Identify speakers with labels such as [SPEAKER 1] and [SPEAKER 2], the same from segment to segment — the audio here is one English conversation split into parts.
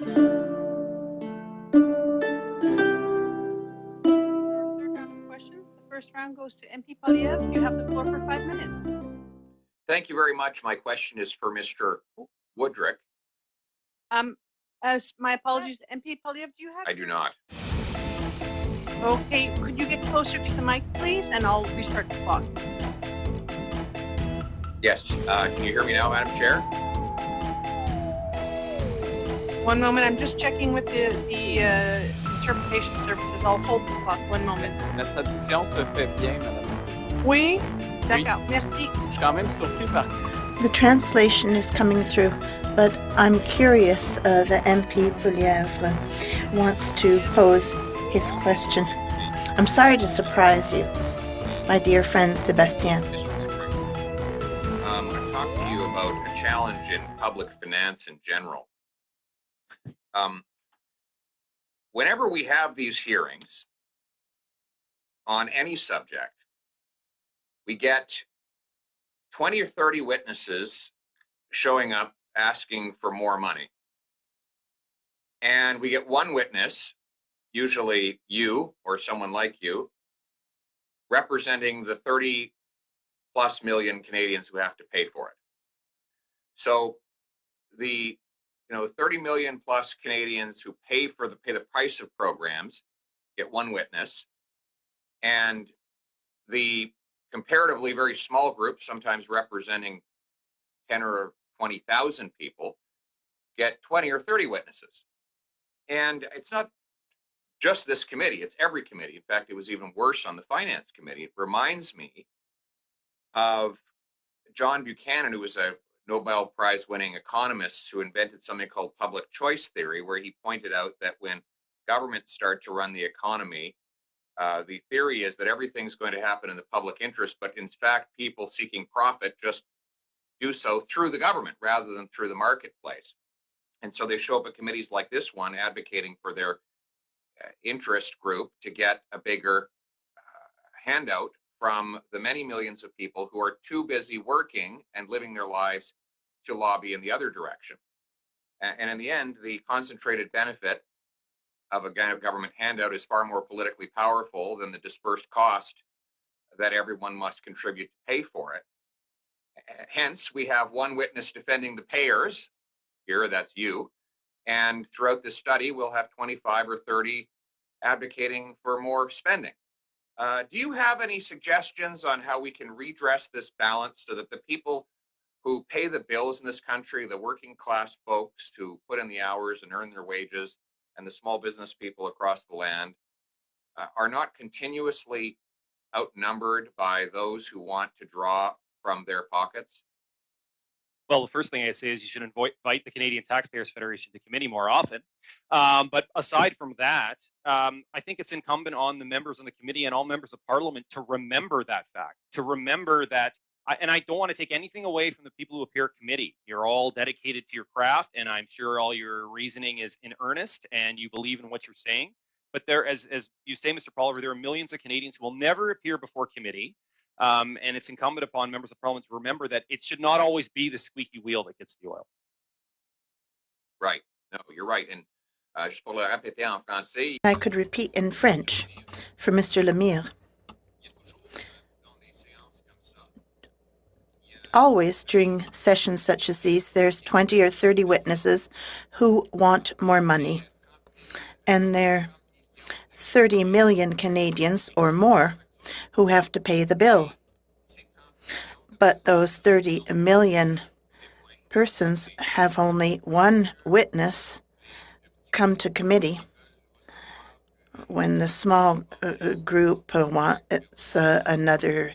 [SPEAKER 1] Third round of questions. The first round goes to MP Poilievre. You have the floor for 5 minutes.
[SPEAKER 2] Thank you very much. My question is for Mr. Wudrick.
[SPEAKER 1] As my apologies, MP Poilievre, do you have?
[SPEAKER 2] I do not.
[SPEAKER 1] Okay, could you get closer to the mic, please, and I'll restart the clock.
[SPEAKER 2] Yes. Can you hear me now, Madam Chair?
[SPEAKER 1] One moment. I'm just checking with the interpretation services. I'll hold the clock. One moment.
[SPEAKER 3] La traduction se fait bien, madame.
[SPEAKER 1] Oui, d'accord. Merci.
[SPEAKER 3] Je suis quand même surpris par...
[SPEAKER 4] The translation is coming through, but I'm curious. The MP Poilievre wants to pose his question. I'm sorry to surprise you, my dear friend Sébastien.
[SPEAKER 2] I talked to you about a challenge in public finance in general. Whenever we have these hearings on any subject, we get 20 or 30 witnesses showing up asking for more money. And we get one witness, usually you or someone like you, representing the 30 plus million Canadians who have to pay for it. So the 30 million plus Canadians who pay the price of programs get one witness, and the comparatively very small group, sometimes representing 10 or 20,000 people, get 20 or 30 witnesses. And it's not just this committee, it's every committee. In fact, it was even worse on the Finance Committee. It reminds me of John Buchanan, who was a Nobel Prize winning economist who invented something called public choice theory, where he pointed out that when governments start to run the economy, the theory is that everything's going to happen in the public interest, but in fact, people seeking profit just do so through the government rather than through the marketplace. And so they show up at committees like this one advocating for their interest group to get a bigger handout from the many millions of people who are too busy working and living their lives to lobby in the other direction. And in the end, the concentrated benefit of a government handout is far more politically powerful than the dispersed cost that everyone must contribute to pay for it. Hence, we have one witness defending the payers. Here, that's you. And throughout this study, we'll have 25 or 30 advocating for more spending. Do you have any suggestions on how we can redress this balance so that the people who pay the bills in this country, the working class folks who put in the hours and earn their wages, and the small business people across the land are not continuously outnumbered by those who want to draw from their pockets?
[SPEAKER 5] Well, the first thing I say is you should invite the Canadian Taxpayers Federation to committee more often. But aside from that, I think it's incumbent on the members on the committee and all members of Parliament to remember that fact, to remember that, and I don't want to take anything away from the people who appear at committee. You're all dedicated to your craft, and I'm sure all your reasoning is in earnest, and you believe in what you're saying. But there, as you say, Mr. Poilievre, there are millions of Canadians who will never appear before committee. And it's incumbent upon members of Parliament to remember that it should not always be the squeaky wheel that gets the oil.
[SPEAKER 2] Right. No, you're right. And just pour le répéter en français.
[SPEAKER 4] I could repeat in French for Mr. Lemire. Always during sessions such as these, there's 20 or 30 witnesses who want more money. And there are 30 million Canadians or more who have to pay the bill. But those 30 million persons have only one witness come to committee. When the small group wants another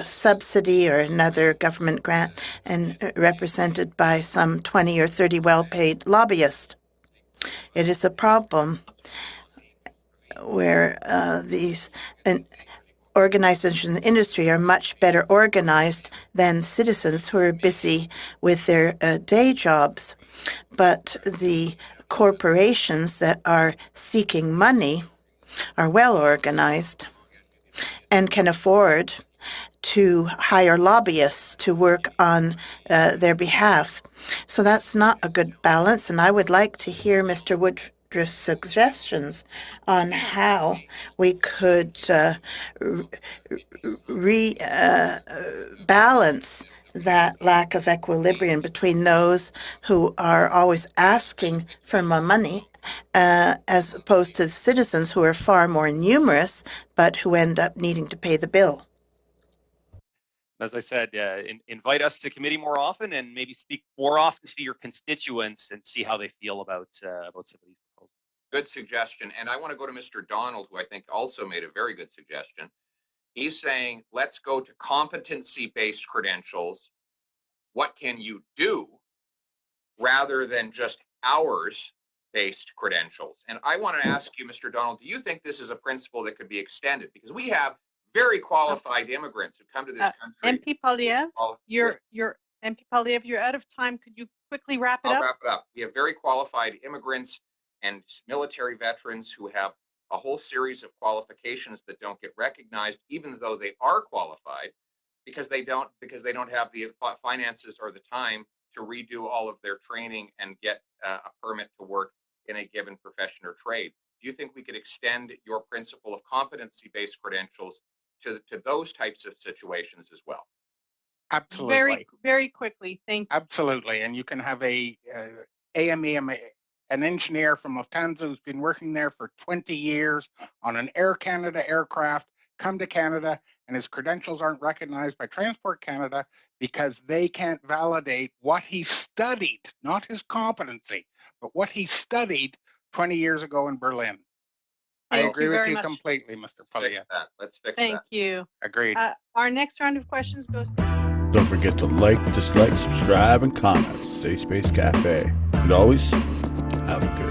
[SPEAKER 4] subsidy or another government grant, and represented by some 20 or 30 well-paid lobbyists. It is a problem where these organizations in the industry are much better organized than citizens who are busy with their day jobs. But the corporations that are seeking money are well organized and can afford to hire lobbyists to work on their behalf. So that's not a good balance, and I would like to hear Mr. Wudrick's suggestions on how we could balance that lack of equilibrium between those who are always asking for more money as opposed to citizens who are far more numerous but who end up needing to pay the bill.
[SPEAKER 5] As I said, invite us to committee more often and maybe speak more often to your constituents and see how they feel about some of these proposals.
[SPEAKER 2] Good suggestion. And I want to go to Mr. Donald, who I think also made a very good suggestion. He's saying, let's go to competency-based credentials. What can you do rather than just hours-based credentials? And I want to ask you, Mr. Donald, do you think this is a principle that could be extended? Because we have very qualified immigrants who come to this country.
[SPEAKER 1] MP Poilievre, MP Poilievre, you're out of time. Could you quickly wrap it up?
[SPEAKER 2] I'll wrap it up. We have very qualified immigrants and military veterans who have a whole series of qualifications that don't get recognized, even though they are qualified, because they don't have the finances or the time to redo all of their training and get a permit to work in a given profession or trade. Do you think we could extend your principle of competency-based credentials to those types of situations as well?
[SPEAKER 6] Absolutely.
[SPEAKER 1] Very, very quickly. Thank you.
[SPEAKER 6] Absolutely. And you can have a AME, an engineer from Lufthansa who's been working there for 20 years on an Air Canada aircraft, come to Canada, and his credentials aren't recognized by Transport Canada because they can't validate what he studied, not his competency, but what he studied 20 years ago in Berlin. I agree with you completely, Mr. Poilievre.
[SPEAKER 2] Let's fix that.
[SPEAKER 1] Thank you.
[SPEAKER 6] Agreed.
[SPEAKER 1] Our next round of questions goes to...
[SPEAKER 7] Don't forget to like, dislike, subscribe, and comment. Safe Space Cafe. And always, have a good